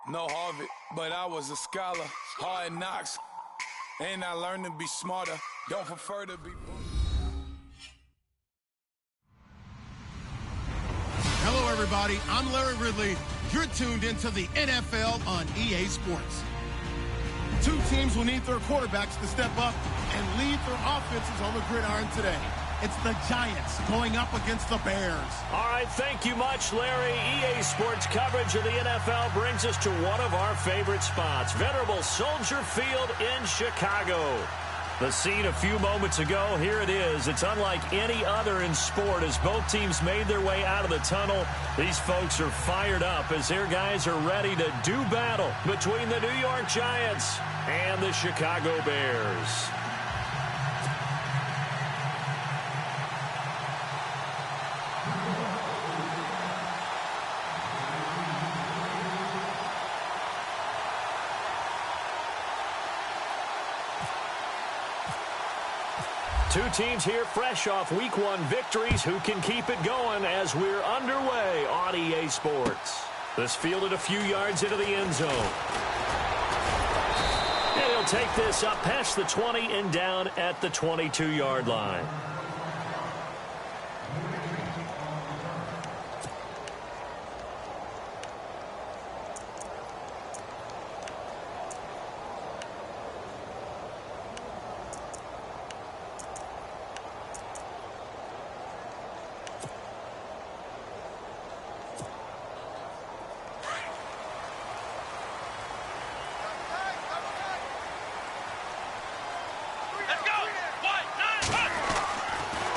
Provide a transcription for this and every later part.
No Harvard, but I was a scholar. Hard knocks, and I learned to be smarter. Don't prefer to be... Hello, everybody. I'm Larry Ridley. You're tuned into the NFL on EA Sports. Two teams will need their quarterbacks to step up and lead their offenses on the gridiron today. It's the Giants going up against the Bears. All right, thank you much, Larry. EA Sports coverage of the NFL brings us to one of our favorite spots, venerable Soldier Field in Chicago. The scene a few moments ago, here it is. It's unlike any other in sport as both teams made their way out of the tunnel. These folks are fired up as their guys are ready to do battle between the New York Giants and the Chicago Bears. Two teams here fresh off Week 1 victories who can keep it going as we're underway on EA Sports. This fielded a few yards into the end zone. And he'll take this up past the 20 and down at the 22-yard line.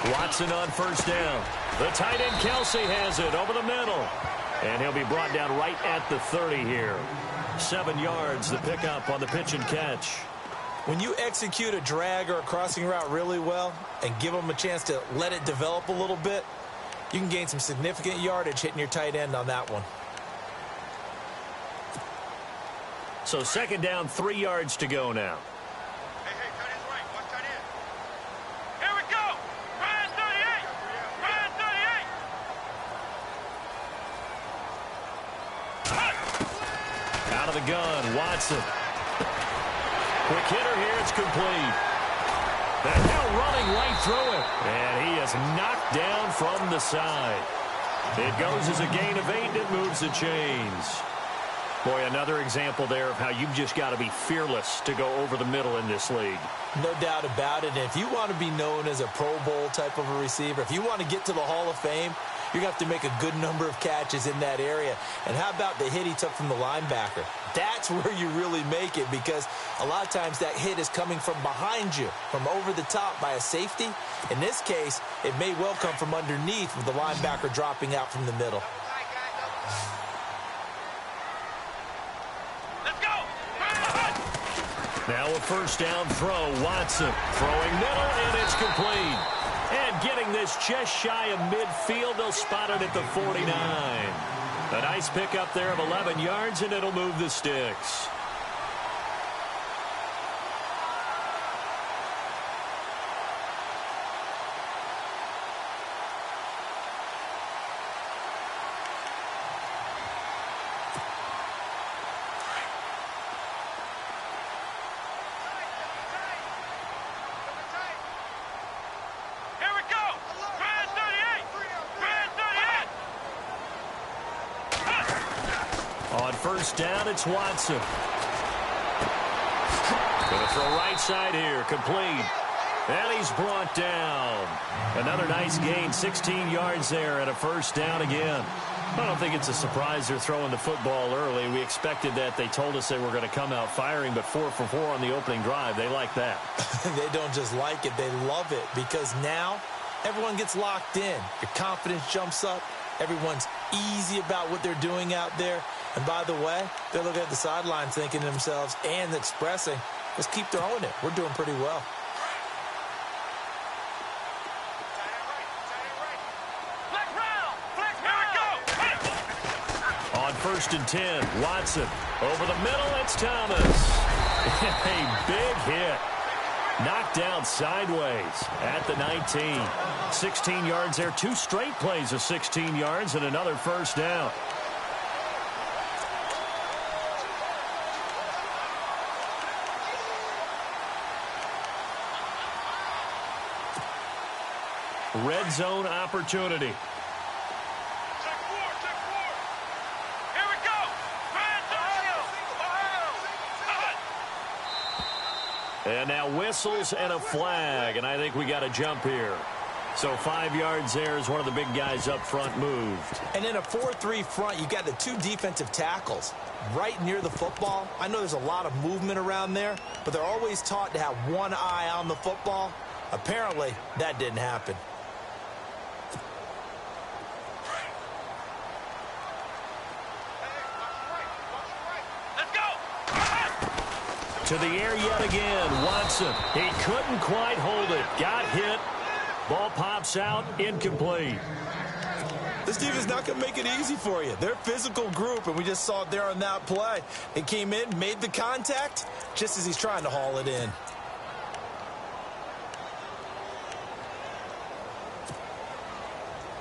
Watson on first down. The tight end Kelsey has it over the middle. And he'll be brought down right at the 30 here. 7 yards the pickup on the pitch and catch. When you execute a drag or a crossing route really well and give them a chance to let it develop a little bit, you can gain some significant yardage hitting your tight end on that one. So second down, 3 yards to go now. Out of the gun, Watson. Quick hitter here, it's complete. And now running right through it. And he is knocked down from the side. It goes as a gain of 8, and it moves the chains. Boy, another example there of how you've just got to be fearless to go over the middle in this league. No doubt about it. And if you want to be known as a Pro Bowl type of a receiver, if you want to get to the Hall of Fame, you're going to have to make a good number of catches in that area. And how about the hit he took from the linebacker? That's where you really make it, because a lot of times that hit is coming from behind you, from over the top by a safety. In this case, it may well come from underneath with the linebacker dropping out from the middle. Now a first down throw, Watson throwing middle, and it's complete. And getting this just shy of midfield, they'll spot it at the 49. A nice pickup there of 11 yards, and it'll move the sticks. On first down, it's Watson. Going to throw right side here, complete. And he's brought down. Another nice gain, 16 yards there and a first down again. I don't think it's a surprise they're throwing the football early. We expected that. They told us they were going to come out firing, but 4 for 4 on the opening drive. They like that. They don't just like it, they love it, because now everyone gets locked in. Your confidence jumps up. Everyone's easy about what they're doing out there. And by the way, they're looking at the sidelines thinking to themselves and expressing, let's keep throwing it. We're doing pretty well. On first and 10, Watson. Over the middle, it's Thomas. A big hit. Knocked down sideways at the 19. 16 yards there. 2 straight plays of 16 yards and another first down. Red zone opportunity. Check four. Here we go. And now whistles and a flag, and I think we got a jump here. So 5 yards there as one of the big guys up front moved. And in a 4-3 front, you got the two defensive tackles right near the football. I know there's a lot of movement around there, but they're always taught to have one eye on the football. Apparently, that didn't happen. To the air yet again, Watson. He couldn't quite hold it. Got hit. Ball pops out, incomplete. This team is not going to make it easy for you. They're a physical group, and we just saw it there on that play. It came in, made the contact, just as he's trying to haul it in.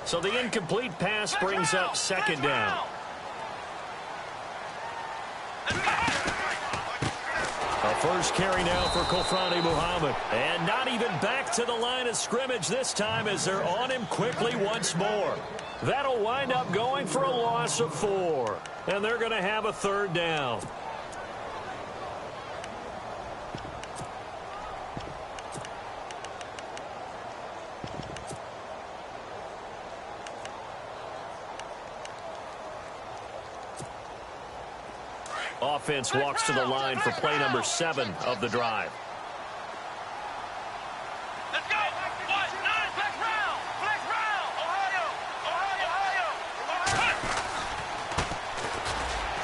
So the incomplete pass brings up second down. A first carry now for Kofrani Muhammad. And not even back to the line of scrimmage this time as they're on him quickly once more. That'll wind up going for a loss of 4. And they're going to have a third down. Offense walks to the line for play number 7 of the drive. Let's go. Flex round. Ohio.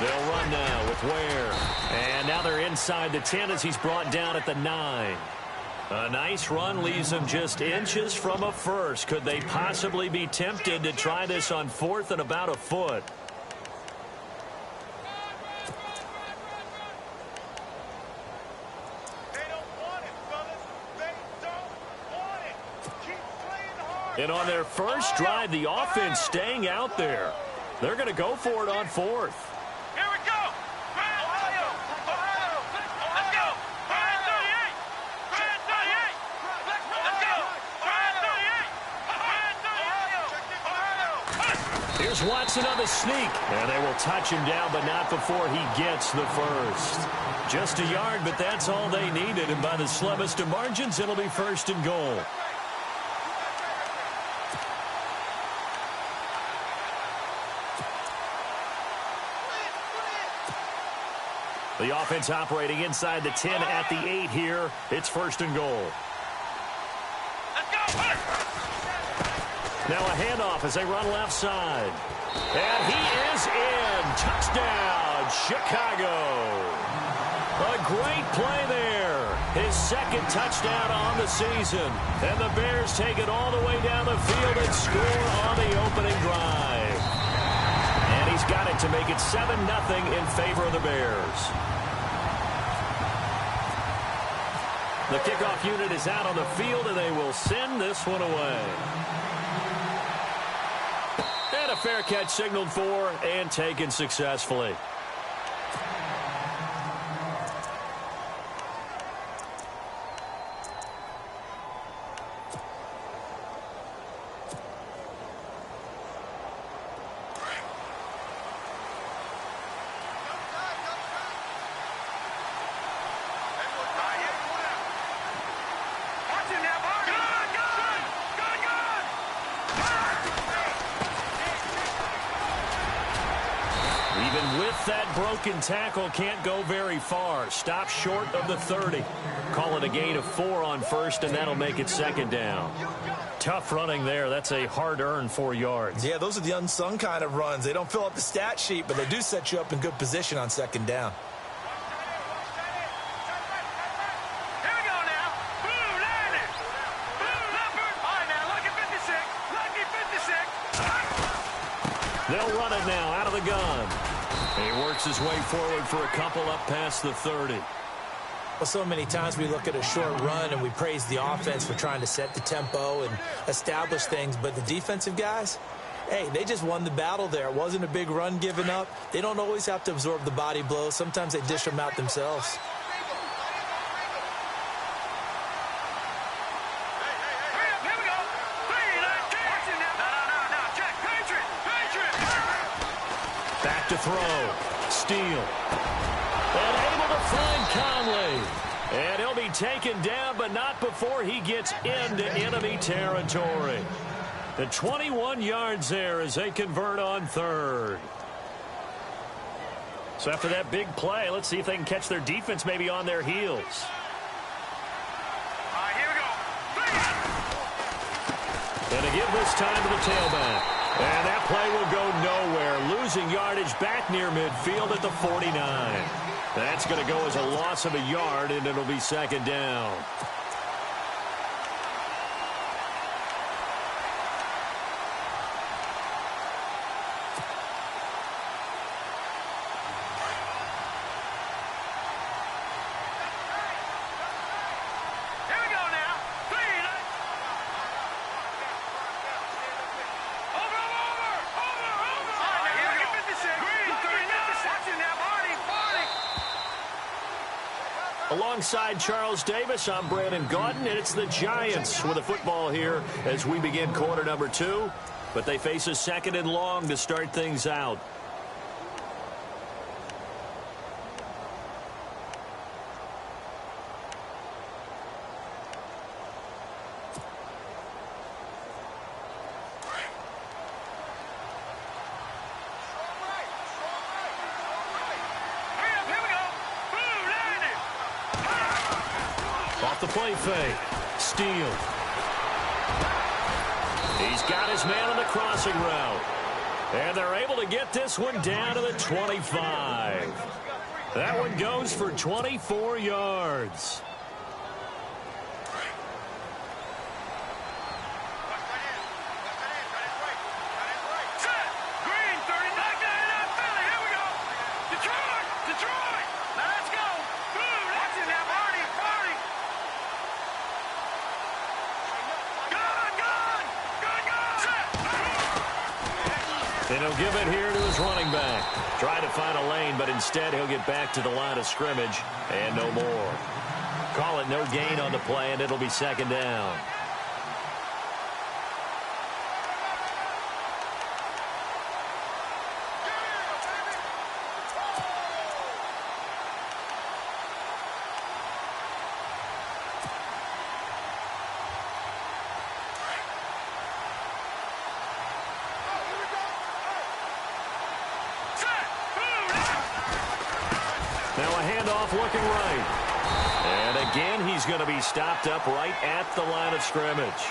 They'll run now with Ware. And now they're inside the 10 as he's brought down at the 9. A nice run leaves them just inches from a first. Could they possibly be tempted to try this on 4th and about a foot? And on their first drive, the offense staying out there. They're going to go for it on 4th. Here we go. Ohio. Let's go. 38. Let's go. 38. Here's Watson on the sneak. And they will touch him down, but not before he gets the first. Just a yard, but that's all they needed. And by the slimmest of margins, it'll be 1st and goal. The offense operating inside the 10 at the 8 here. It's 1st and goal. Let's go. Now a handoff as they run left side. And he is in. Touchdown, Chicago. A great play there. His 2nd touchdown on the season. And the Bears take it all the way down the field and score on the opening drive. And he's got it to make it 7-0 in favor of the Bears. The kickoff unit is out on the field, and they will send this one away. And a fair catch signaled for and taken successfully. Broken tackle can't go very far. Stop short of the 30. Call it a gain of 4 on 1st, and that'll make it 2nd down. Tough running there. That's a hard-earned 4 yards. Yeah, those are the unsung kind of runs. They don't fill up the stat sheet, but they do set you up in good position on 2nd down. Here we go now. Boom, landed. Boom, number. All right, now, lucky 56. Lucky 56. They'll run it now out of the gun. He works his way forward for a couple up past the 30. Well, so many times we look at a short run and we praise the offense for trying to set the tempo and establish things, but the defensive guys, hey, they just won the battle there. It wasn't a big run given up. They don't always have to absorb the body blows. Sometimes they dish them out themselves. Here we go. 3, throw. Steele. And able to find Conley. And he'll be taken down, but not before he gets into enemy territory. The 21 yards there as they convert on third. So after that big play, let's see if they can catch their defense maybe on their heels. All right, here we go. And to give this time to the tailback. And that play will go nowhere. Losing yardage back near midfield at the 49. That's going to go as a loss of a yard, and it'll be second down. Alongside Charles Davis, I'm Brandon Gaudin, and it's the Giants with the football here as we begin quarter number 2. But they face a second and long to start things out. Off the play fake. Steele. He's got his man on the crossing route. And they're able to get this one down to the 25. That one goes for 24 yards. And he'll give it here to his running back. Try to find a lane, but instead he'll get back to the line of scrimmage and no more. Call it no gain on the play, and it'll be second down. Now a handoff looking right. And again, he's going to be stopped up right at the line of scrimmage.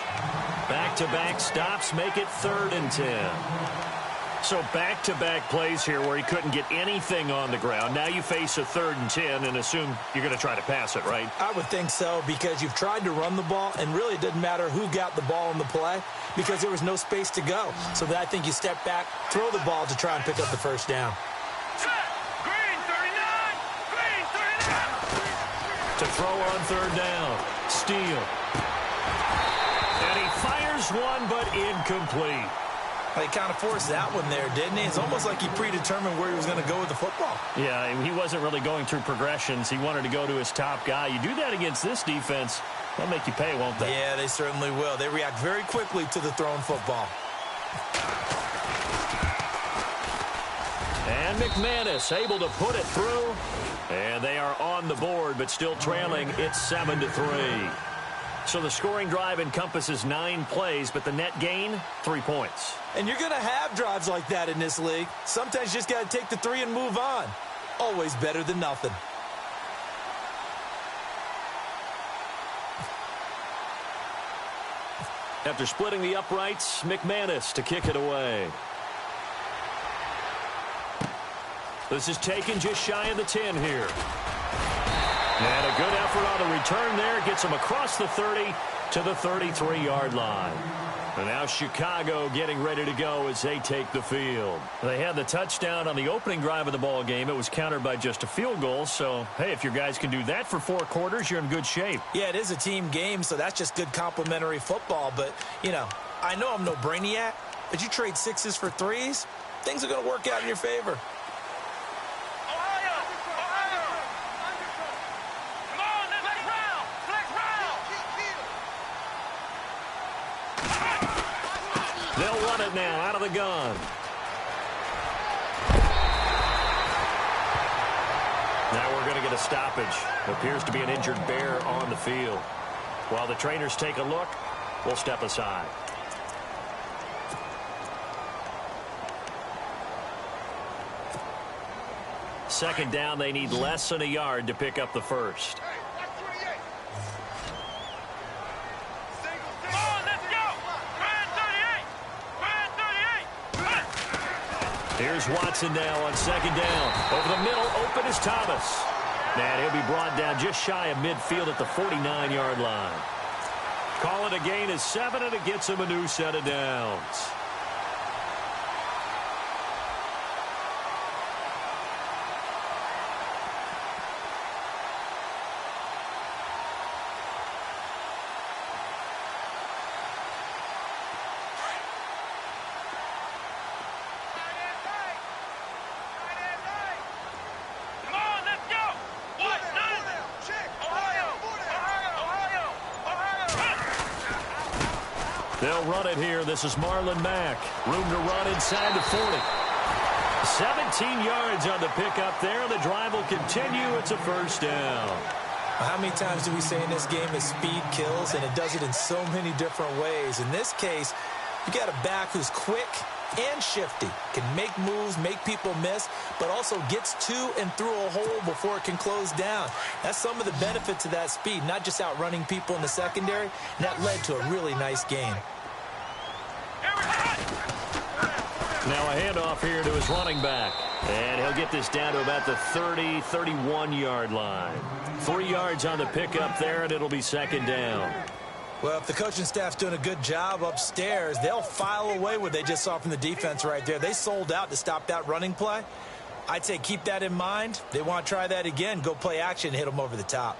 Back-to-back stops make it 3rd and 10. So back-to-back plays here where he couldn't get anything on the ground. Now you face a 3rd and 10 and assume you're going to try to pass it, right? I would think so, because you've tried to run the ball, and really it didn't matter who got the ball in the play because there was no space to go. So I think you step back, throw the ball to try and pick up the first down. To throw on 3rd down. Steele. And he fires one, but incomplete. He kind of forced that one there, didn't he? It's almost like he predetermined where he was going to go with the football. Yeah, he wasn't really going through progressions. He wanted to go to his top guy. You do that against this defense, they'll make you pay, won't they? Yeah, they certainly will. They react very quickly to the thrown football. And McManus able to put it through. And they are on the board, but still trailing. It's 7-3. So the scoring drive encompasses 9 plays, but the net gain, 3 points. And you're going to have drives like that in this league. Sometimes you just got to take the 3 and move on. Always better than nothing. After splitting the uprights, McManus to kick it away. This is taken just shy of the 10 here. And a good effort on the return there. Gets him across the 30 to the 33-yard line. And now Chicago getting ready to go as they take the field. They had the touchdown on the opening drive of the ball game. It was countered by just a field goal. So, hey, if your guys can do that for 4 quarters, you're in good shape. Yeah, it is a team game, so that's just good complimentary football. But, you know, I know I'm no brainiac, but you trade 6s for 3s, things are going to work out in your favor. They'll run it now out of the gun. Now we're going to get a stoppage. Appears to be an injured bear on the field. While the trainers take a look, we'll step aside. Second down, they need less than a yard to pick up the first. Here's Watson now on second down. Over the middle, open is Thomas. And he'll be brought down just shy of midfield at the 49-yard line. Call it a gain of 7, and it gets him a new set of downs. They'll run it here. This is Marlon Mack. Room to run inside the 40. 17 yards on the pickup there. The drive will continue. It's a first down. How many times do we say in this game that speed kills, and it does it in so many different ways? In this case, you got a back who's quick and shifty, can make moves, make people miss, but also gets to and through a hole before it can close down. That's some of the benefits of that speed, not just outrunning people in the secondary, and that led to a really nice gain. Now a handoff here to his running back. And he'll get this down to about the 30, 31-yard line. 3 yards on the pickup there, and it'll be second down. Well, if the coaching staff's doing a good job upstairs, they'll file away what they just saw from the defense right there. They sold out to stop that running play. I'd say keep that in mind. They want to try that again. Go play action and hit them over the top.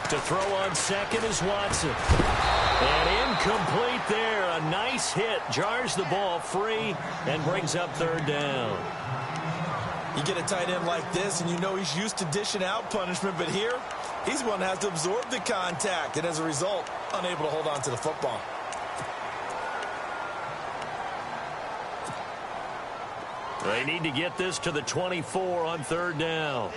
To throw on second is Watson. And incomplete there. A nice hit. Jars the ball free and brings up third down. You get a tight end like this, and you know he's used to dishing out punishment, but here, he's one that has to absorb the contact, and as a result, unable to hold on to the football. They need to get this to the 24 on third down.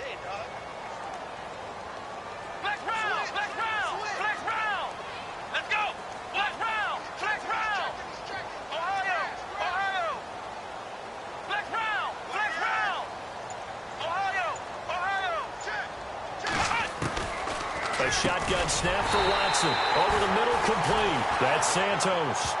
A shotgun snap for Watson. Over the middle, complete. That's Santos.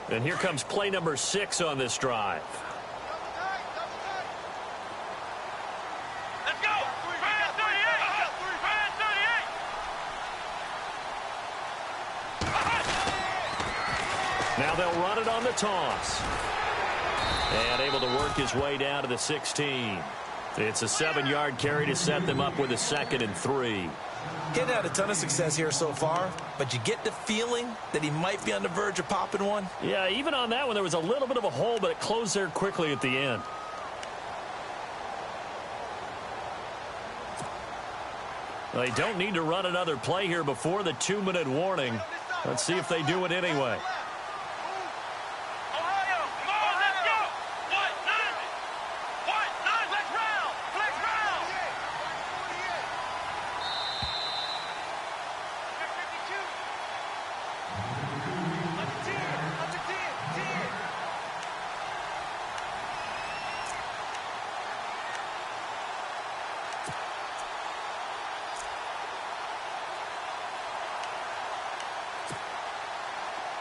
And here comes play number 6 on this drive. Let's go! Brand 38! Brand 38! Now they'll run it on the toss. And able to work his way down to the 16. It's a 7-yard carry to set them up with a 2nd and 3. He hadn't had a ton of success here so far, but you get the feeling that he might be on the verge of popping one. Yeah, even on that one, there was a little bit of a hole, but it closed there quickly at the end. They don't need to run another play here before the 2-minute warning. Let's see if they do it anyway.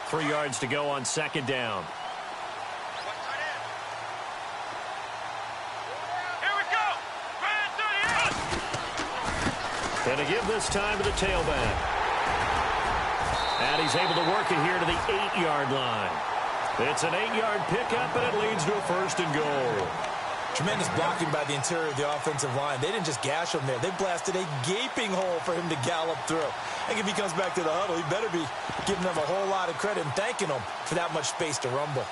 Three yards to go on second down. Here we go! Brand 38! And to give this time to the tailback. And he's able to work it here to the 8-yard line. It's an 8-yard pickup, and it leads to a 1st and goal. Tremendous blocking by the interior of the offensive line. They didn't just gash him there. They blasted a gaping hole for him to gallop through. I think if he comes back to the huddle, he better be giving them a whole lot of credit and thanking them for that much space to rumble.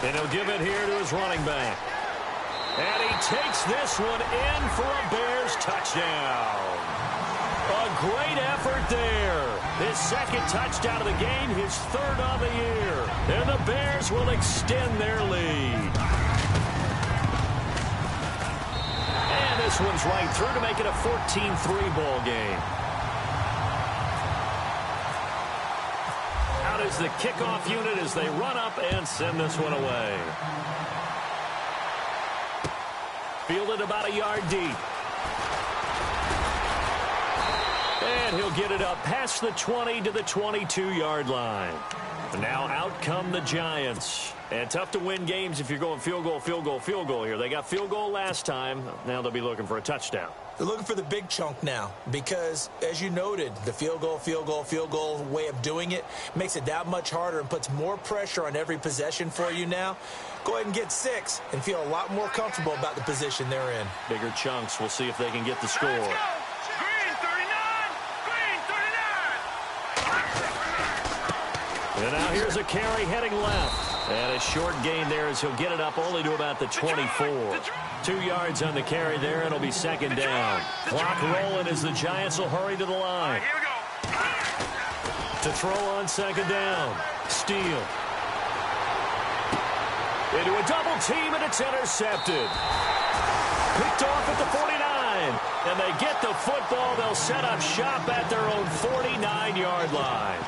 And he'll give it here to his running back. And he takes this one in for a Bears touchdown. A great effort there. His 2nd touchdown of the game, his 3rd on the year. And the Bears will extend their lead. And this one's right through to make it a 14-3 ball game. Out is the kickoff unit as they run up and send this one away. Fielded about a yard deep. And he'll get it up past the 20 to the 22-yard line. Now out come the Giants. And tough to win games if you're going field goal, field goal, field goal here. They got field goal last time. Now they'll be looking for a touchdown. They're looking for the big chunk now because, as you noted, the field goal way of doing it makes it that much harder and puts more pressure on every possession for you now. Go ahead and get 6 and feel a lot more comfortable about the position they're in. Bigger chunks. We'll see if they can get the score. Green 39! Green 39! And now here's a carry heading left. And a short gain there as he'll get it up only to about the 24. 2 yards on the carry there, and it'll be 2nd down. Clock rolling as the Giants will hurry to the line. Here we go. To throw on 2nd down. Steele. Into a double team, and it's intercepted. Picked off at the 49. And they get the football. They'll set up shop at their own 49-yard line.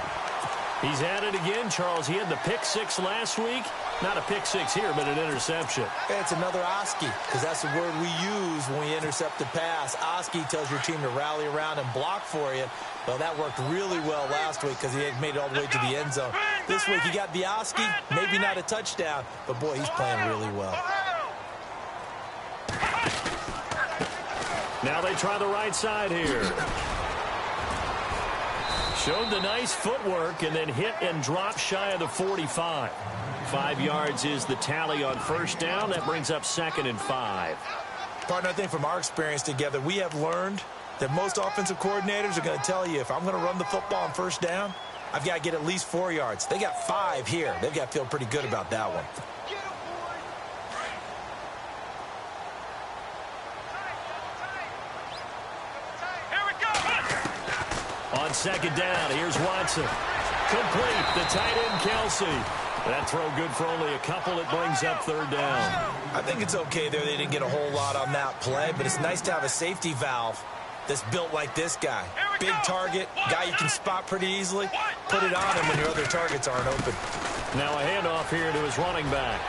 He's at it again, Charles. He had the pick 6 last week. Not a pick 6 here, but an interception. It's another Oski, because that's the word we use when we intercept a pass. Oski tells your team to rally around and block for you. Well, that worked really well last week because he had made it all the way to the end zone. This week he got the Oski, maybe not a touchdown, but boy, he's playing really well. Now they try the right side here. Showed the nice footwork and then hit and drop shy of the 45. 5 yards is the tally on 1st down. That brings up 2nd and 5. Partner, I think from our experience together, we have learned that most offensive coordinators are going to tell you if I'm going to run the football on 1st down, I've got to get at least 4 yards. They got 5 here. They've got to feel pretty good about that one. On 2nd down, here's Watson. Complete, the tight end, Kelsey. That throw good for only a couple. It brings up 3rd down. I think it's okay there. They didn't get a whole lot on that play, but it's nice to have a safety valve that's built like this guy. Big target, guy you can spot pretty easily. Put it on him when your other targets aren't open. Now a handoff here to his running back.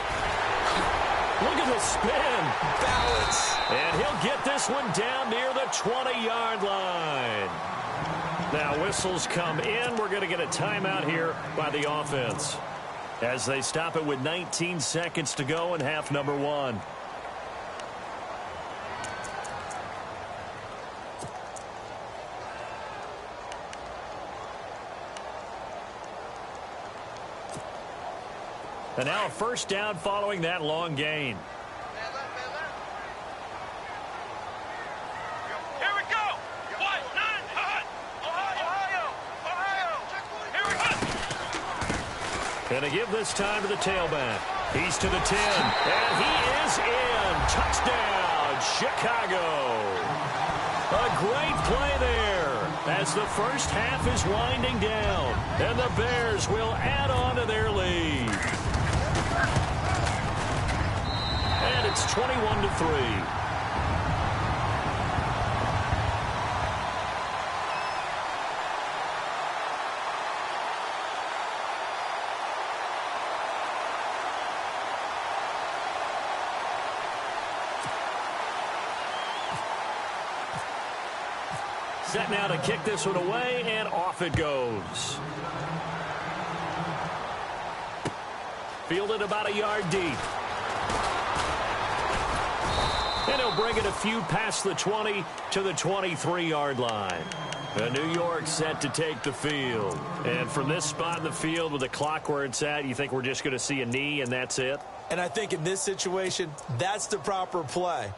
Look at the spin. Balance. And he'll get this one down near the 20-yard line. Now whistles come in. We're going to get a timeout here by the offense as they stop it with 19 seconds to go in half number 1. And now a 1st down following that long gain. And they give this time to the tailback. He's to the 10. And he is in. Touchdown, Chicago. A great play there as the first half is winding down. And the Bears will add on to their lead. And it's 21-3. Set now to kick this one away, and off it goes. Fielded about a yard deep. And he'll bring it a few past the 20 to the 23-yard line. New York set to take the field. And from this spot in the field with the clock where it's at, you think we're just going to see a knee and that's it? And I think in this situation, that's the proper play.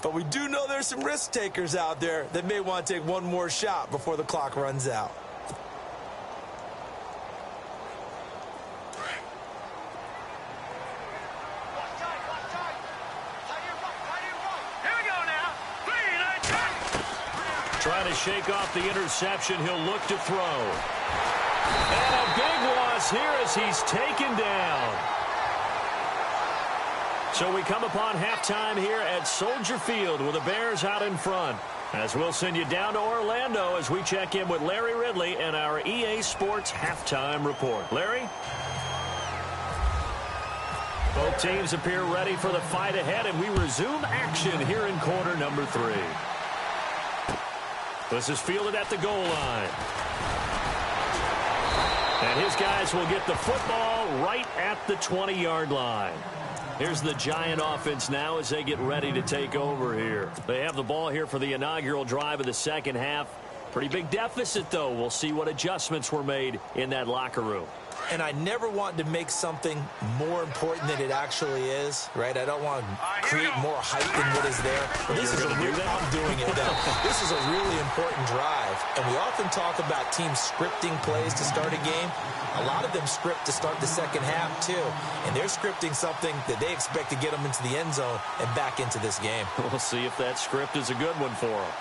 But we do know there's some risk takers out there that may want to take one more shot before the clock runs out. Trying to shake off the interception. He'll look to throw. And a big loss here as he's taken down. So we come upon halftime here at Soldier Field with the Bears out in front. As we'll send you down to Orlando as we check in with Larry Ridley and our EA Sports halftime report. Larry? Both teams appear ready for the fight ahead, and we resume action here in quarter number 3. This is fielded at the goal line. And his guys will get the football right at the 20-yard line. Here's the Giant offense now as they get ready to take over here. They have the ball here for the inaugural drive of the second half. Pretty big deficit, though. We'll see what adjustments were made in that locker room. And I never want to make something more important than it actually is, right? I don't want to create more hype than what is there. But this is I'm doing it, though. This is a really important drive. And we often talk about teams scripting plays to start a game. A lot of them script to start the second half, too. And they're scripting something that they expect to get them into the end zone and back into this game. We'll see if that script is a good one for them.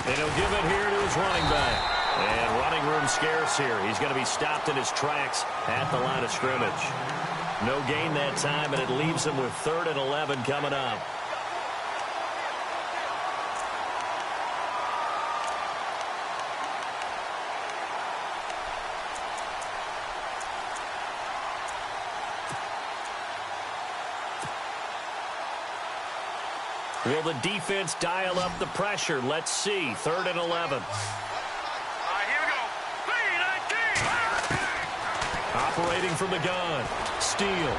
And he'll give it here to his running back. And running room scarce here. He's going to be stopped in his tracks at the line of scrimmage. No gain that time, and it leaves him with 3rd and 11 coming up. Will the defense dial up the pressure? Let's see. 3rd and 11. Here we go. 3-19. Operating from the gun. Steele.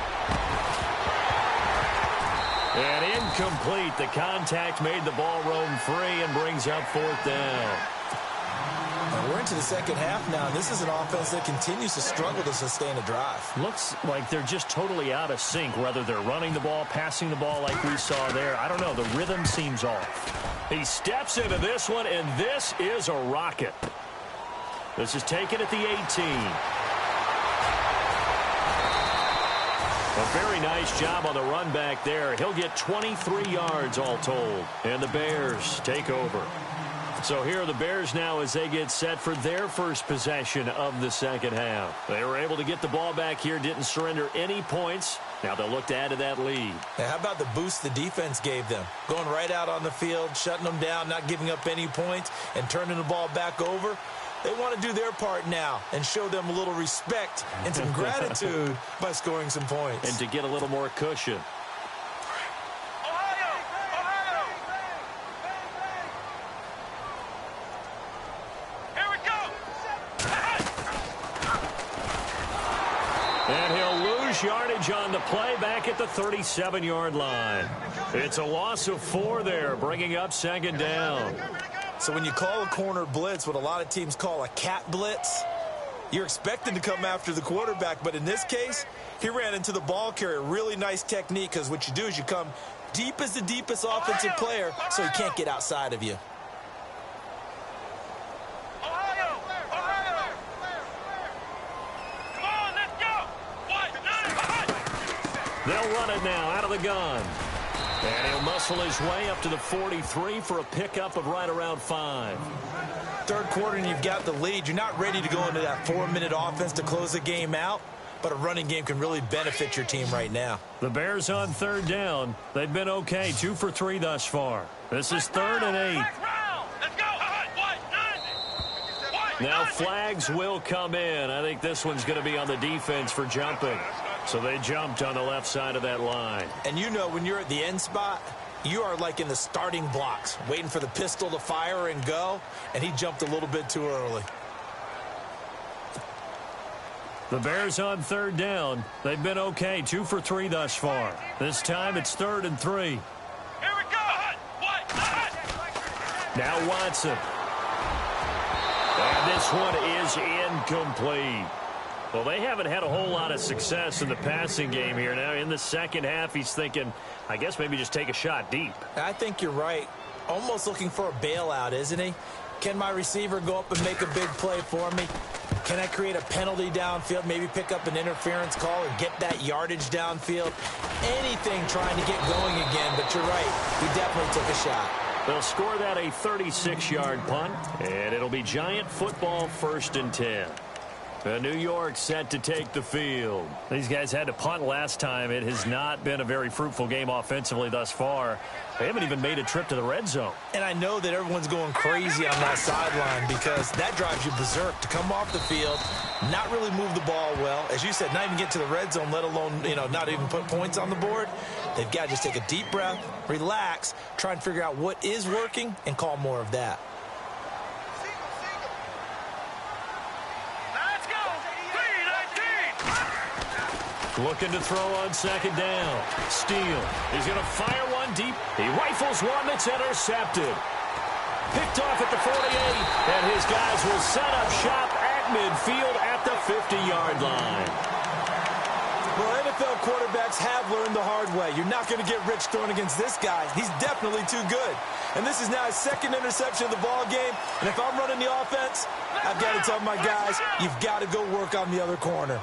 And incomplete. The contact made the ball roam free and brings up 4th down. We're into the second half now, and this is an offense that continues to struggle to sustain a drive. Looks like they're just totally out of sync, whether they're running the ball, passing the ball like we saw there. I don't know. The rhythm seems off. He steps into this one, and this is a rocket. This is taken at the 18. A very nice job on the run back there. He'll get 23 yards all told. And the Bears take over. So here are the Bears now as they get set for their first possession of the second half. They were able to get the ball back here, didn't surrender any points. Now they'll look to add to that lead. Now, how about the boost the defense gave them? Going right out on the field, shutting them down, not giving up any points, and turning the ball back over. They want to do their part now and show them a little respect and some gratitude by scoring some points. And to get a little more cushion. And he'll lose yardage on the play back at the 37-yard line. It's a loss of 4 there, bringing up 2nd down. So when you call a corner blitz, what a lot of teams call a cat blitz, you're expecting to come after the quarterback. But in this case, he ran into the ball carrier. Really nice technique, because what you do is you come deep as the deepest offensive player so he can't get outside of you. They'll run it now out of the gun. And he'll muscle his way up to the 43 for a pickup of right around 5. Third quarter and you've got the lead. You're not ready to go into that 4-minute offense to close the game out, but a running game can really benefit your team right now. The Bears on 3rd down. They've been okay, 2 for 3 thus far. This is 3rd and 8. Now flags will come in. I think this one's going to be on the defense for jumping. So they jumped on the left side of that line. And you know when you're at the end spot, you are like in the starting blocks, waiting for the pistol to fire and go, and he jumped a little bit too early. The Bears on third down. They've been okay, 2 for 3 thus far. This time it's 3rd and 3. Here we go. Now Watson. And this one is incomplete. Well, they haven't had a whole lot of success in the passing game here. Now, in the second half, he's thinking, I guess maybe just take a shot deep. I think you're right. Almost looking for a bailout, isn't he? Can my receiver go up and make a big play for me? Can I create a penalty downfield, maybe pick up an interference call or get that yardage downfield? Anything trying to get going again, but you're right. He definitely took a shot. They'll score that a 36-yard punt, and it'll be Giant football 1st and 10. New York set to take the field. These guys had to punt last time. It has not been a very fruitful game offensively thus far. They haven't even made a trip to the red zone. And I know that everyone's going crazy on that sideline because that drives you berserk to come off the field, not really move the ball well. As you said, not even get to the red zone, let alone, not even put points on the board. They've got to just take a deep breath, relax, try and figure out what is working, and call more of that. Looking to throw on second down. Steele. He's going to fire one deep. He rifles one that's intercepted. Picked off at the 48. And his guys will set up shop at midfield at the 50-yard line. Well, NFL quarterbacks have learned the hard way. You're not going to get rich throwing against this guy. He's definitely too good. And this is now his 2nd interception of the ball game. And if I'm running the offense, I've got to tell my guys, you've got to go work on the other corner.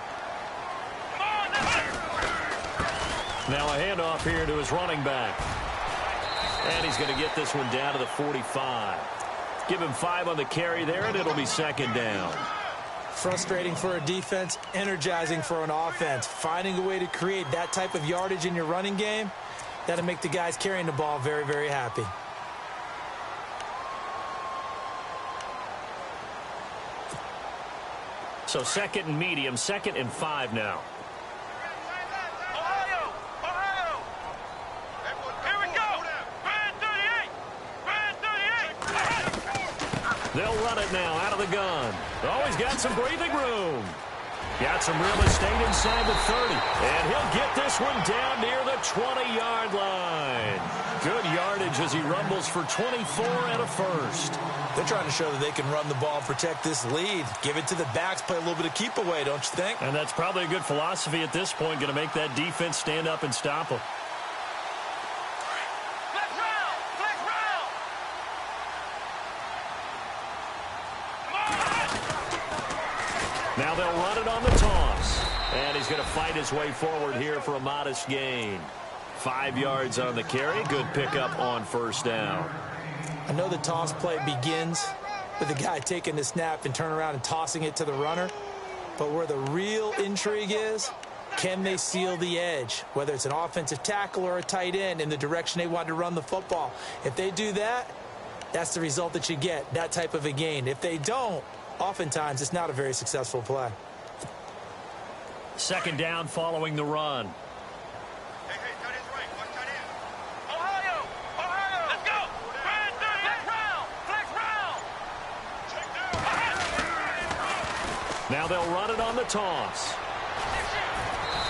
Now a handoff here to his running back. And he's going to get this one down to the 45. Give him 5 on the carry there, and it'll be 2nd down. Frustrating for a defense, energizing for an offense. Finding a way to create that type of yardage in your running game, that'll make the guys carrying the ball very, very happy. So 2nd and medium, 2nd and 5 now. They'll run it now out of the gun. Oh, he's got some breathing room. Got some real estate inside the 30. And he'll get this one down near the 20-yard line. Good yardage as he rumbles for 24 and a first. They're trying to show that they can run the ball and protect this lead. Give it to the backs, play a little bit of keep away, don't you think? And that's probably a good philosophy at this point, going to make that defense stand up and stop them. Now they'll run it on the toss. And he's going to fight his way forward here for a modest gain. 5 yards on the carry. Good pickup on 1st down. I know the toss play begins with the guy taking the snap and turn around and tossing it to the runner. But where the real intrigue is, can they seal the edge? Whether it's an offensive tackle or a tight end in the direction they want to run the football. If they do that, that's the result that you get, that type of a gain. If they don't, oftentimes it's not a very successful play. 2nd down following the run. Hey, that is right. Watch that in. Ohio! Let's go! Flex round! Now they'll run it on the toss.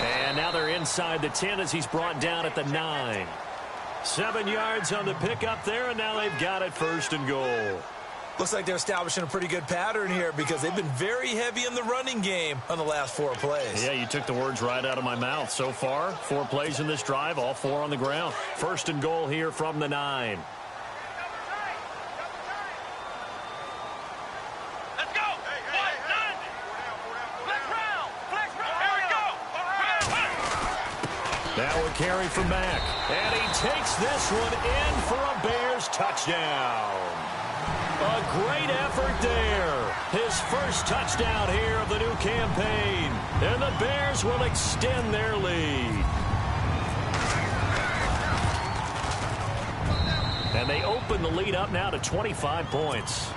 And now they're inside the 10 as he's brought down at the 9. 7 yards on the pickup there, and now they've got it 1st and goal. Looks like they're establishing a pretty good pattern here because they've been very heavy in the running game on the last 4 plays. Yeah, you took the words right out of my mouth. So far, 4 plays in this drive, all 4 on the ground. 1st and goal here from the 9. Let's go! Flex round! Here we go! Now a carry from Mack. And he takes this one in for a Bears touchdown. A great effort there. His first touchdown here of the new campaign. And the Bears will extend their lead. And they open the lead up now to 25 points.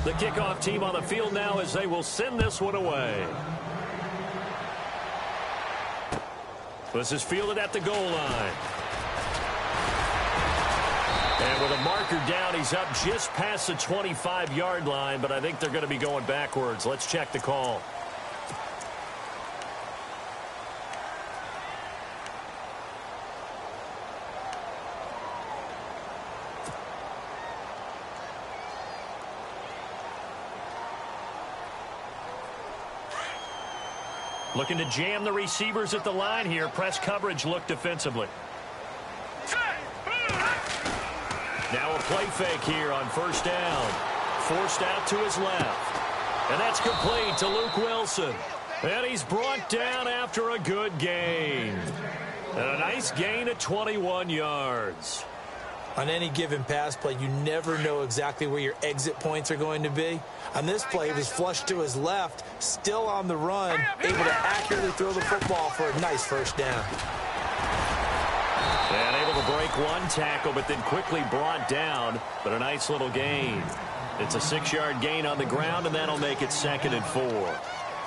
The kickoff team on the field now as they will send this one away. This is fielded at the goal line. And with a marker down, he's up just past the 25-yard line, but I think they're going to be going backwards. Let's check the call. Looking to jam the receivers at the line here. Press coverage look defensively. Now a play fake here on first down. Forced out to his left. And that's complete to Luke Wilson. And he's brought down after a good gain. And a nice gain of 21 yards. On any given pass play, you never know exactly where your exit points are going to be. On this play, he was flushed to his left, still on the run, able to accurately throw the football for a nice first down. And able to break one tackle, but then quickly brought down, but a nice little gain. It's a 6-yard gain on the ground, and that'll make it 2nd and 4.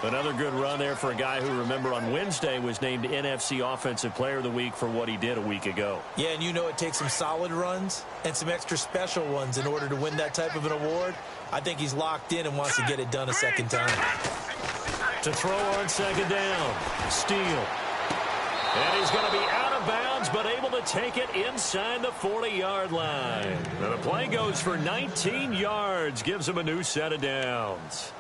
Another good run there for a guy who, remember, on Wednesday was named NFC Offensive Player of the Week for what he did a week ago. Yeah, and you know it takes some solid runs and some extra special ones in order to win that type of an award. I think he's locked in and wants to get it done a second time. To throw on 2nd down, Steele. And he's going to be out of bounds, but able to take it inside the 40-yard line. And the play goes for 19 yards, gives him a new set of downs.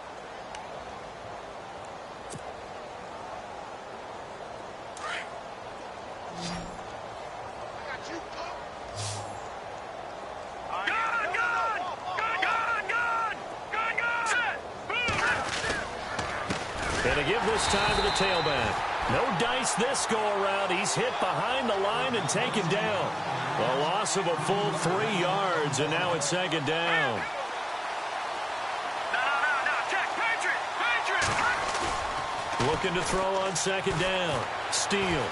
And to give this time to the tailback. No dice this go-around. He's hit behind the line and taken down. A loss of a full 3 yards, and now it's 2nd down. No, check, Patriot. Looking to throw on 2nd down. Steele.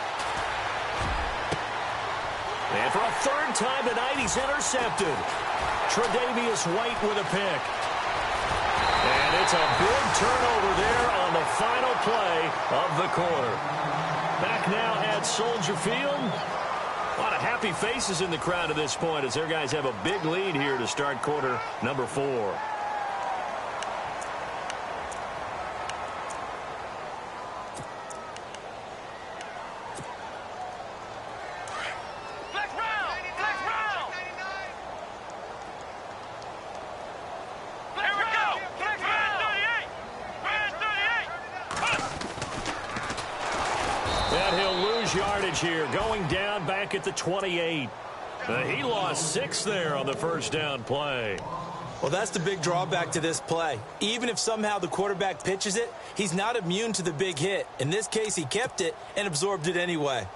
And for a 3rd time tonight, he's intercepted. Tre'Davious White with a pick. And it's a big turnover there on the final play of the quarter. Back now at Soldier Field. A lot of happy faces in the crowd at this point as their guys have a big lead here to start quarter number 4. Here, going down back at the 28. He lost 6 there on the first down play. Well, that's the big drawback to this play. Even if somehow the quarterback pitches it, he's not immune to the big hit. In this case, he kept it and absorbed it anyway.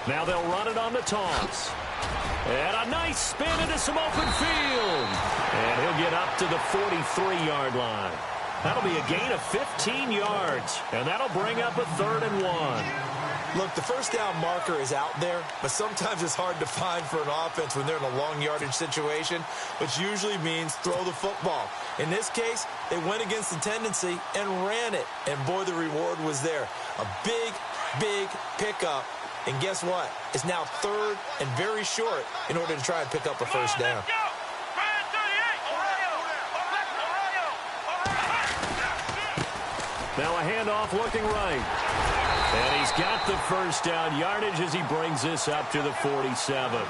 Now they'll run it on the toss. And a nice spin into some open field. And he'll get up to the 43-yard line. That'll be a gain of 15 yards. And that'll bring up a 3rd and 1. Look, the first down marker is out there, but sometimes it's hard to find for an offense when they're in a long yardage situation, which usually means throw the football. In this case, they went against the tendency and ran it. And boy, the reward was there. A big pickup. And guess what? It's now 3rd and very short in order to try and pick up a first down. Now a handoff looking right. And he's got the first down yardage as he brings this up to the 47.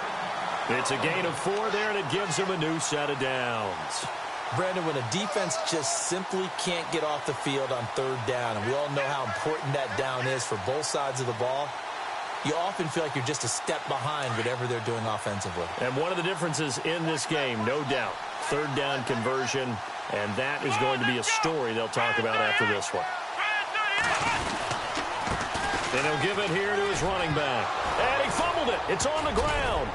It's a gain of 4 there, and it gives him a new set of downs. Brandon, when a defense just simply can't get off the field on 3rd down, and we all know how important that down is for both sides of the ball, you often feel like you're just a step behind whatever they're doing offensively. And one of the differences in this game, no doubt, 3rd down conversion, and that is going to be a story they'll talk about after this one. And he'll give it here to his running back. And he fumbled it. It's on the ground.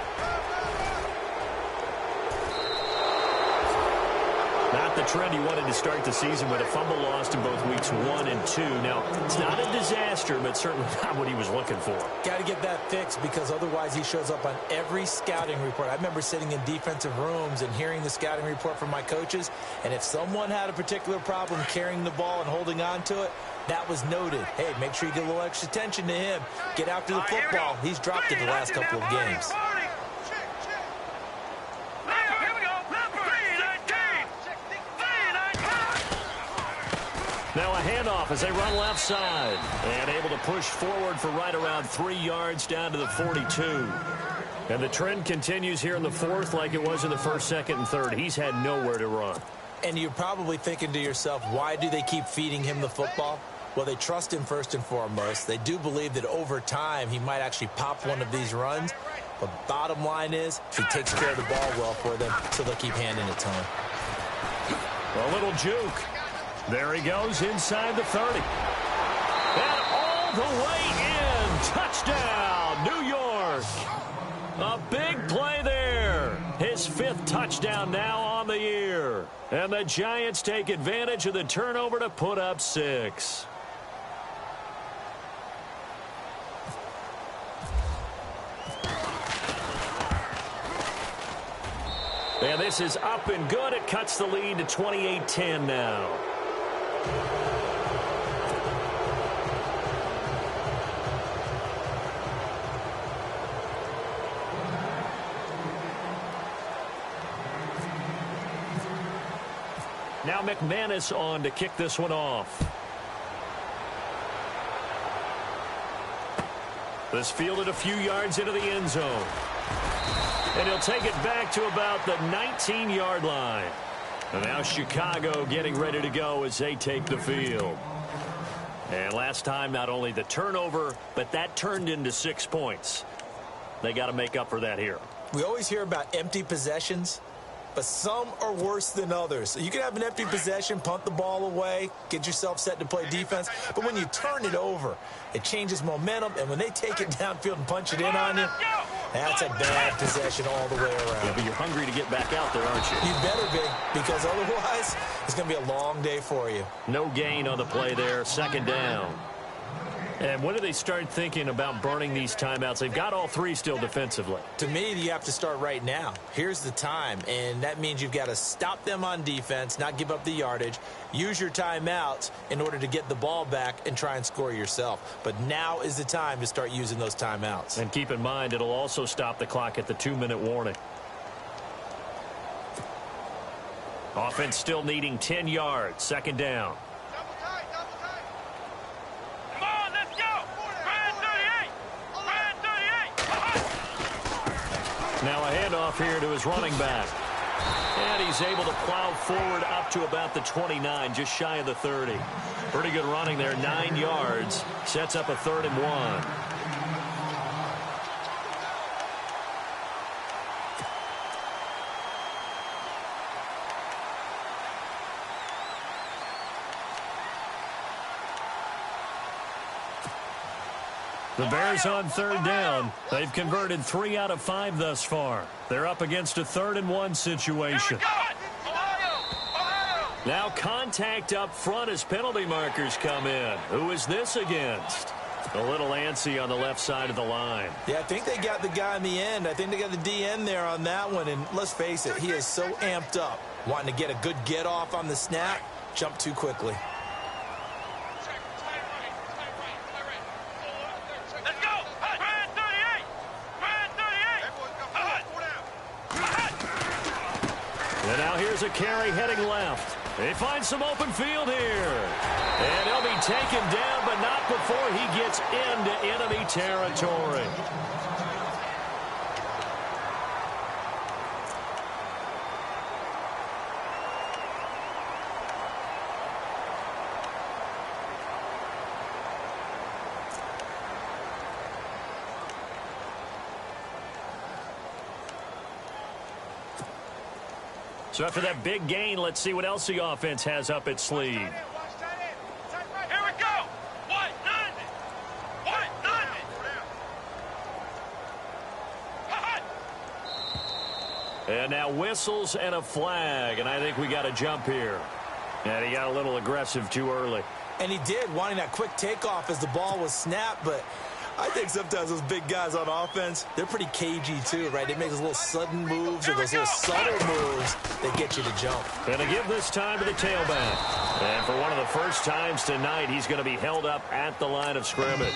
Not the trend he wanted to start the season with a fumble lost in both weeks 1 and 2. Now, it's not a disaster, but certainly not what he was looking for. Got to get that fixed because otherwise he shows up on every scouting report. I remember sitting in defensive rooms and hearing the scouting report from my coaches, and if someone had a particular problem carrying the ball and holding on to it, that was noted. Hey, make sure you get a little extra attention to him. Get after the football. He's dropped it the last couple of games. Now a handoff as they run left side. And able to push forward for right around 3 yards down to the 42. And the trend continues here in the fourth like it was in the first, second, and third. He's had nowhere to run. And you're probably thinking to yourself, why do they keep feeding him the football? Well, they trust him first and foremost. They do believe that over time he might actually pop one of these runs. But bottom line is he takes care of the ball well for them, so they'll keep handing it to him. A little juke. There he goes inside the 30. And all the way in. Touchdown, New York. A big play there. His 5th touchdown now on the year. And the Giants take advantage of the turnover to put up 6. And this is up and good. It cuts the lead to 28-10 now. Now McManus on to kick this one off. This fielded a few yards into the end zone. And he'll take it back to about the 19-yard line. And now Chicago getting ready to go as they take the field. And last time, not only the turnover, but that turned into 6 points. They got to make up for that here. We always hear about empty possessions, but some are worse than others. You can have an empty possession, punt the ball away, get yourself set to play defense, but when you turn it over, it changes momentum, and when they take it downfield and punch it in on you, that's a bad possession all the way around. Yeah, but you're hungry to get back out there, aren't you? You better be, because otherwise it's going to be a long day for you. No gain on the play there, 2nd down. And when do they start thinking about burning these timeouts? They've got all 3 still defensively. To me, you have to start right now. Here's the time, and that means you've got to stop them on defense, not give up the yardage, use your timeouts in order to get the ball back and try and score yourself. But now is the time to start using those timeouts. And keep in mind, it'll also stop the clock at the 2-minute warning. Offense still needing 10 yards, 2nd down. Now a handoff here to his running back. And he's able to plow forward up to about the 29, just shy of the 30. Pretty good running there, 9 yards. Sets up a 3rd and 1. The Bears on 3rd down. They've converted 3 out of 5 thus far. They're up against a 3rd and 1 situation. Now contact up front as penalty markers come in. Who is this against? A little antsy on the left side of the line. Yeah, I think they got the guy in the end. I think they got the DN there on that one. And let's face it, he is so amped up, wanting to get a good get off on the snap, jump too quickly. And now here's a carry heading left. They find some open field here. And he'll be taken down, but not before he gets into enemy territory. So after that big gain, let's see what else the offense has up its sleeve. Here we go. What? Nothing. What? Nothing. And now whistles and a flag, and I think we got a jump here. And he got a little aggressive too early. And he did, wanting that quick takeoff as the ball was snapped, but I think sometimes those big guys on offense, they're pretty cagey too, right? They make those little sudden moves or those little subtle moves that get you to jump. And to give this time to the tailback. And for one of the first times tonight, he's going to be held up at the line of scrimmage.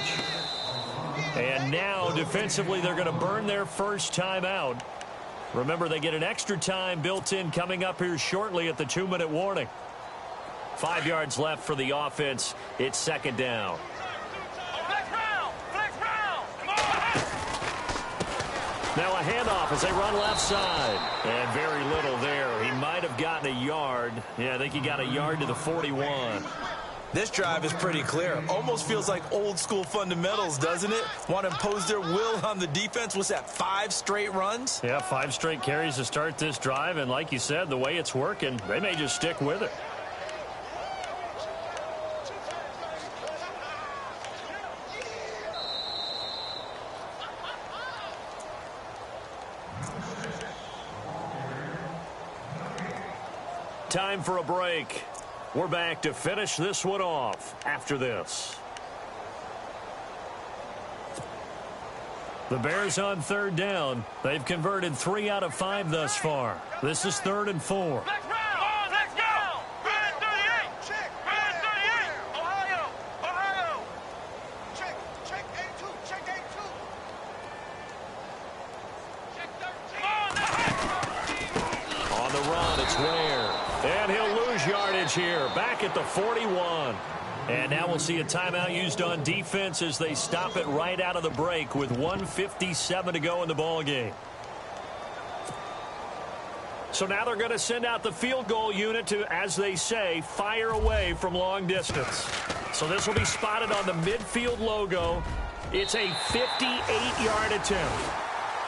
And now, defensively, they're going to burn their first time out. Remember, they get an extra time built in coming up here shortly at the 2-minute warning. 5 yards left for the offense. It's second down. Now a handoff as they run left side. And very little there. He might have gotten a yard. Yeah, I think he got a yard to the 41. This drive is pretty clear. Almost feels like old school fundamentals, doesn't it? Want to impose their will on the defense. What's that, 5 straight runs? Yeah, 5 straight carries to start this drive. And like you said, the way it's working, they may just stick with it. Time for a break. We're back to finish this one off after this. The Bears on third down. They've converted 3 out of 5 thus far. This is 3rd and 4. Let's go! Red 38! Check! Red 38! Ohio! Ohio! Check! Check A2! Check A2! Check 13! On the run, it's Ware. And he'll lose yardage here. Back at the 41. And now we'll see a timeout used on defense as they stop it right out of the break with 1:57 to go in the ballgame. So now they're going to send out the field goal unit to, as they say, fire away from long distance. So this will be spotted on the midfield logo. It's a 58-yard attempt.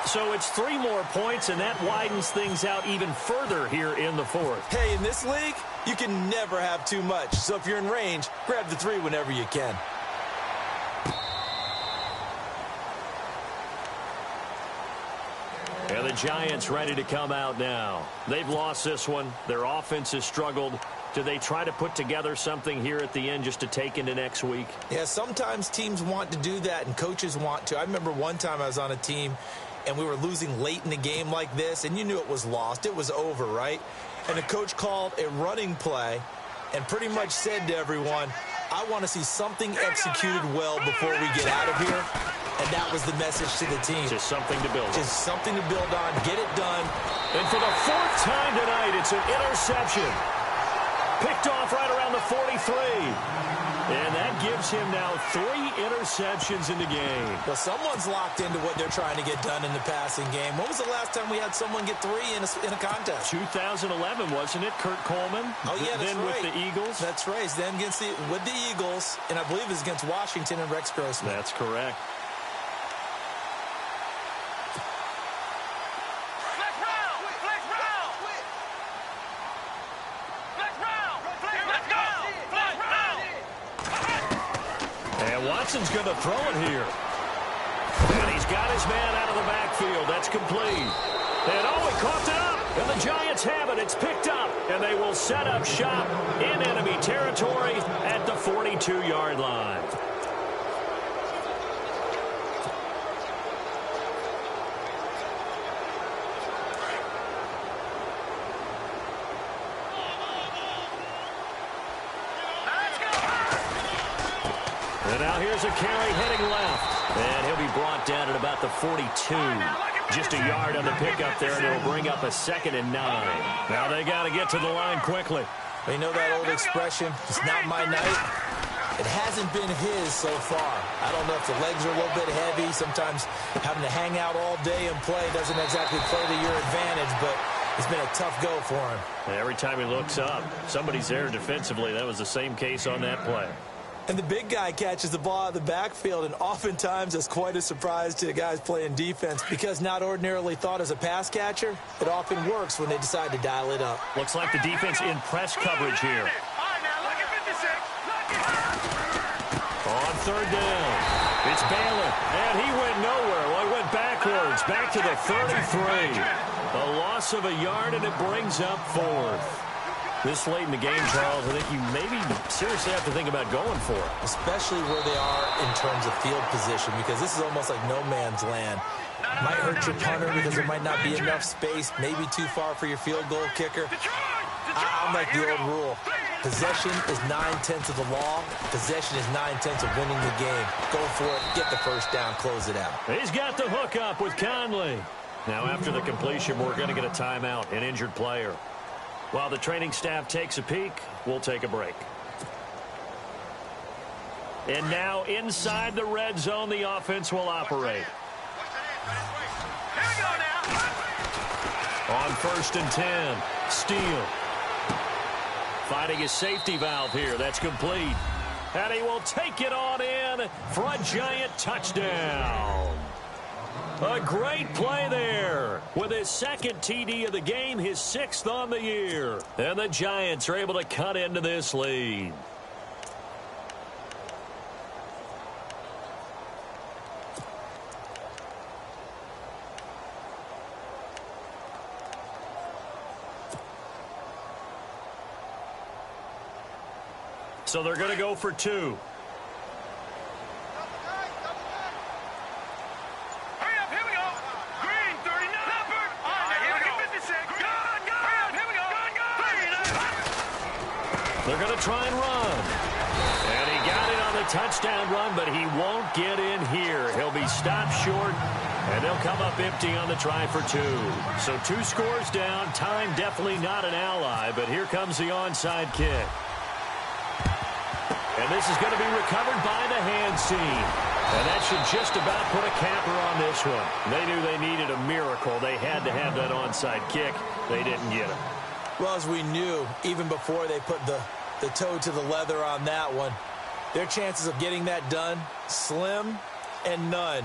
So it's 3 more points, and that widens things out even further here in the 4th. Hey, in this league, you can never have too much. So if you're in range, grab the 3 whenever you can. And the Giants ready to come out now. They've lost this one. Their offense has struggled. Do they try to put together something here at the end just to take into next week? Yeah, sometimes teams want to do that, and coaches want to. I remember one time I was on a team, and we were losing late in the game like this, and you knew it was lost. It was over, right? And the coach called a running play and pretty much said to everyone, I want to see something executed well before we get out of here. And that was the message to the team. Just something to build on. Just something to build on. Get it done. And for the 4th time tonight, it's an interception. Picked off right around the 43. And that gives him now 3 interceptions in the game. Well, someone's locked into what they're trying to get done in the passing game. When was the last time we had someone get 3 in a contest? 2011, wasn't it? Kurt Coleman. Oh, yeah, that's then right. with the Eagles. That's right. Then with the Eagles, and I believe it's against Washington and Rex Grossman. That's correct. Watson's going to throw it here. And he's got his man out of the backfield. That's complete. And oh, he coughed it up. And the Giants have it. It's picked up. And they will set up shop in enemy territory at the 42-yard line. And now here's a carry heading left. And he'll be brought down at about the 42. Just a yard on the pickup there, and it'll bring up a 2nd and 9. Now they got to get to the line quickly. Well, you know that old expression, it's not my night? It hasn't been his so far. I don't know if the legs are a little bit heavy. Sometimes having to hang out all day and play doesn't exactly play to your advantage, but it's been a tough go for him. And every time he looks up, somebody's there defensively. That was the same case on that play. And the big guy catches the ball out of the backfield, and oftentimes it's quite a surprise to the guys playing defense because not ordinarily thought as a pass catcher, it often works when they decide to dial it up. Looks like the defense in press coverage here. On 3rd down, it's Balin, and he went nowhere. Well, he went backwards, back to the 33. A loss of a yard, and it brings up fourth. This late in the game, Charles, I think you maybe seriously have to think about going for it. Especially where they are in terms of field position, because this is almost like no man's land. Might hurt your punter because there might not be enough space, maybe too far for your field goal kicker. I'm like the old rule. Possession is 9/10 of the law. Possession is 9/10 of winning the game. Go for it, get the first down, close it out. He's got the hook up with Conley. Now after the completion, we're going to get a timeout, an injured player. While the training staff takes a peek, we'll take a break. And now inside the red zone, the offense will operate. Here we go now. On 1st and 10, Steele. Finding his safety valve here. That's complete. And he will take it on in for a giant touchdown. A great play there with his second TD of the game, his 6th on the year. And the Giants are able to cut into this lead. So they're going to go for 2. They're going to try and run. And he got it on the touchdown run, but he won't get in here. He'll be stopped short, and they'll come up empty on the try for 2. So 2 scores down. Time definitely not an ally, but here comes the onside kick. And this is going to be recovered by the hands team. And that should just about put a capper on this one. They knew they needed a miracle. They had to have that onside kick. They didn't get it. Well, as we knew, even before they put the toe to the leather on that one, their chances of getting that done, slim and none.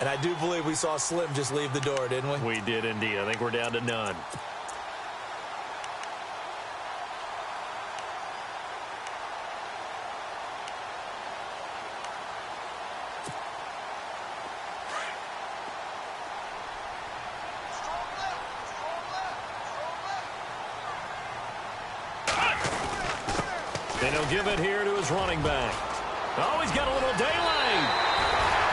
And I do believe we saw Slim just leave the door, didn't we? We did indeed. I think we're down to none. And he'll give it here to his running back. Oh, he's got a little daylight.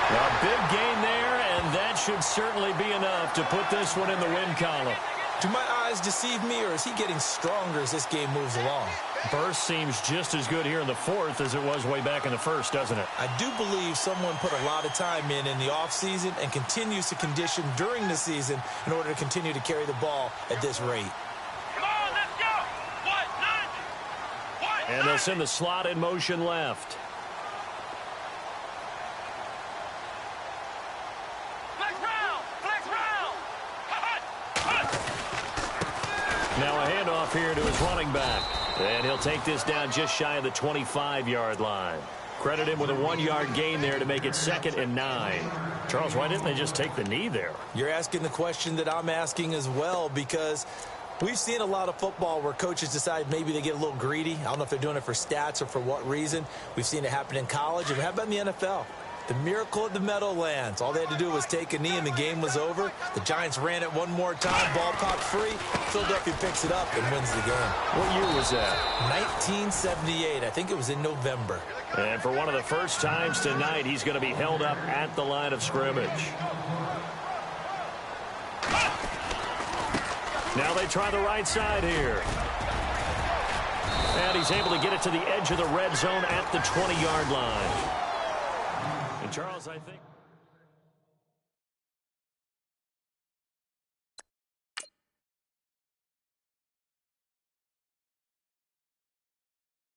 A big gain there, and that should certainly be enough to put this one in the win column. Do my eyes deceive me, or is he getting stronger as this game moves along? Burst seems just as good here in the 4th as it was way back in the 1st, doesn't it? I do believe someone put a lot of time in the offseason and continues to condition during the season in order to continue to carry the ball at this rate. And they'll send the slot in motion left. Now a handoff here to his running back. And he'll take this down just shy of the 25-yard line. Credit him with a 1-yard gain there to make it 2nd and 9. Charles, why didn't they just take the knee there? You're asking the question that I'm asking as well, because we've seen a lot of football where coaches decide maybe they get a little greedy. I don't know if they're doing it for stats or for what reason. We've seen it happen in college, and it happened in the NFL. The miracle at the Meadowlands. All they had to do was take a knee, and the game was over. The Giants ran it one more time. Ball popped free. Philadelphia picks it up and wins the game. What year was that? 1978. I think it was in November. And for one of the first times tonight, he's going to be held up at the line of scrimmage. Now they try the right side here. And he's able to get it to the edge of the red zone at the 20-yard line. And Charles, I think...